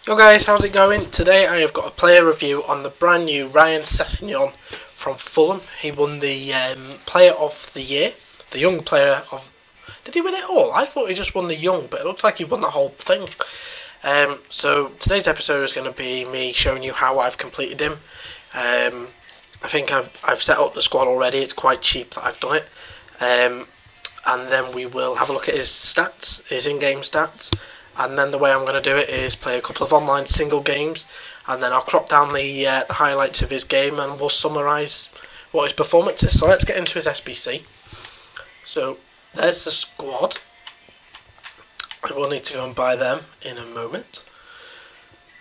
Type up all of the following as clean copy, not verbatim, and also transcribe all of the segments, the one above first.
Yo guys, how's it going? Today I have got a player review on the brand new Sessegnon from Fulham. He won the Player of the Year, the Young Player of... Did he win it all? I thought he just won the Young, but it looks like he won the whole thing. So today's episode is going to be me showing you how I've completed him. I think I've set up the squad already. It's quite cheap that I've done it. And then we will have a look at his stats, his in-game stats. And then the way I'm going to do it is play a couple of online single games, and then I'll crop down the highlights of his game, and we'll summarise what his performance is. So let's get into his SBC. So there's the squad. I will need to go and buy them in a moment.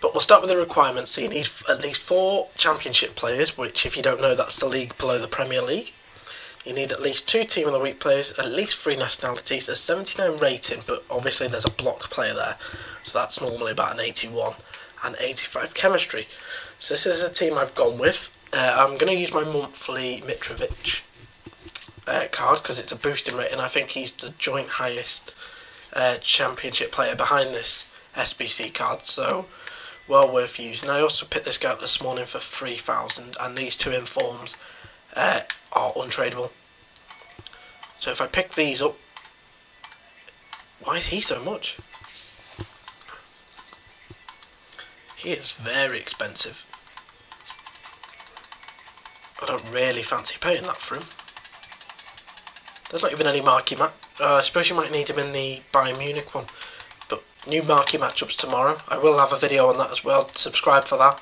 But we'll start with the requirements. So you need at least 4 championship players, which if you don't know, that's the league below the Premier League. You need at least 2 Team of the Week players, at least 3 nationalities, a 79 rating, but obviously there's a block player there, so that's normally about an 81, and 85 chemistry. So this is the team I've gone with. I'm going to use my monthly Mitrovic card because it's a boosting rating. I think he's the joint highest championship player behind this SBC card, so well worth using. I also picked this guy up this morning for 3,000, and these 2 informs are untradeable. So if I pick these up, why is he so much? He is very expensive. I don't really fancy paying that for him. There's not even any marquee match. I suppose you might need him in the Bayern Munich one. But new marquee matchups tomorrow. I will have a video on that as well. Subscribe for that.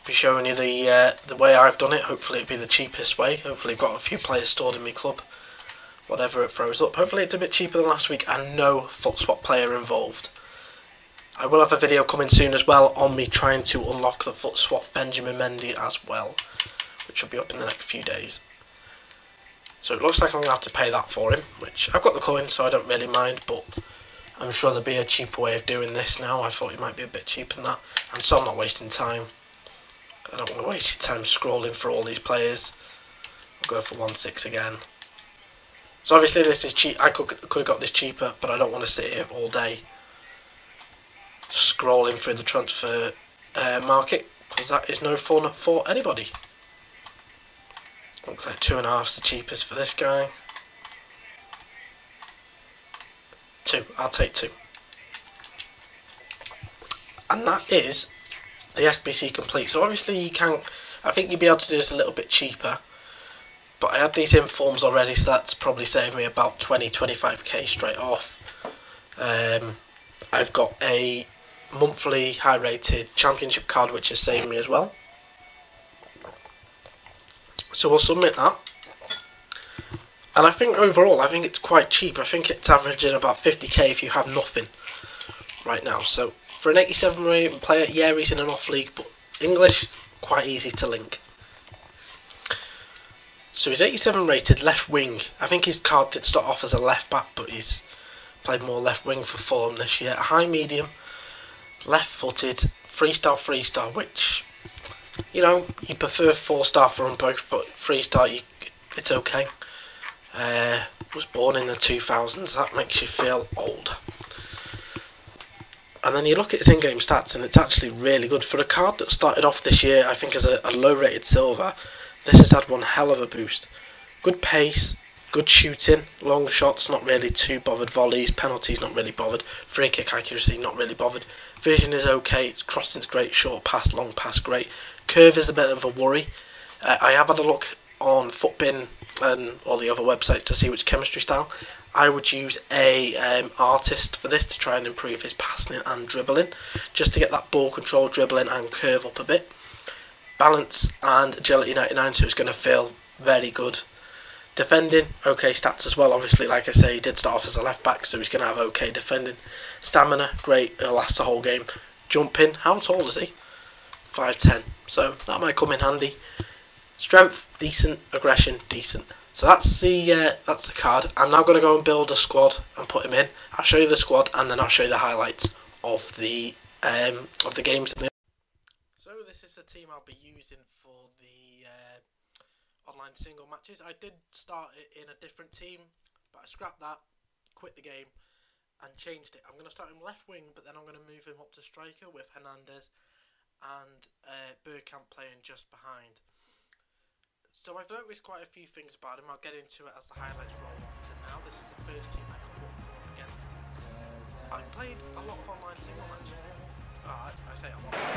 Be showing you the way I've done it. Hopefully it'll be the cheapest way. Hopefully I've got a few players stored in my club. Whatever it throws up. Hopefully it's a bit cheaper than last week and no foot swap player involved. I will have a video coming soon as well on me trying to unlock the foot swap Benjamin Mendy as well, which will be up in the next few days. So it looks like I'm going to have to pay that for him, which I've got the coin so I don't really mind, but I'm sure there'll be a cheaper way of doing this now. I thought it might be a bit cheaper than that, and so I'm not wasting time. I don't want to waste your time scrolling for all these players. I'll go for 1.6 again. So obviously this is cheap. I could have got this cheaper, but I don't want to sit here all day scrolling through the transfer market, because that is no fun for anybody. Looks like 2.5 is the cheapest for this guy. 2, I'll take 2. And that is the SBC complete. So obviously you can, I think you'd be able to do this a little bit cheaper, but I had these informs already, so that's probably saved me about 20-25k straight off. I've got a monthly high rated championship card which has saved me as well, so we'll submit that. And I think overall I think it's quite cheap. I think it's averaging about 50k if you have nothing right now. So for an 87 rated player, yeah, he's in an off league, but English, quite easy to link. So he's 87 rated left wing. I think his card did start off as a left back, but he's played more left wing for Fulham this year. High medium, left footed, 3-star, which, you know, you prefer 4-star for them both, but 3-star, it's okay. Was born in the 2000s, that makes you feel old. And then you look at his in-game stats, and it's actually really good. For a card that started off this year, I think as a low-rated silver, this has had one hell of a boost. Good pace, good shooting, long shots, not really too bothered, volleys, penalties, not really bothered, free kick accuracy, not really bothered, vision is okay, crossing's great, short pass, long pass, great, curve is a bit of a worry. I have had a look on Footbin and all the other websites to see which chemistry style. I would use a artist for this to try and improve his passing and dribbling, just to get that ball control, dribbling and curve up a bit. Balance and agility 99, so it's going to feel very good. Defending, okay stats as well. Obviously, like I say, he did start off as a left back, so he's going to have okay defending. Stamina, great, it'll last the whole game. Jumping, how tall is he? 5'10", so that might come in handy. Strength, decent. Aggression, decent. So that's the card. I'm now going to go and build a squad and put him in. I'll show you the squad, and then I'll show you the highlights of the games. So this is the team I'll be using for the online single matches. I did start it in a different team, but I scrapped that, quit the game, and changed it. I'm going to start him left wing, but then I'm going to move him up to striker with Hernandez and Bergkamp playing just behind. So I've noticed quite a few things about him. I'll get into it as the highlights roll on to now. This is the first team I come up against. I played a lot of online single matches. I say a lot.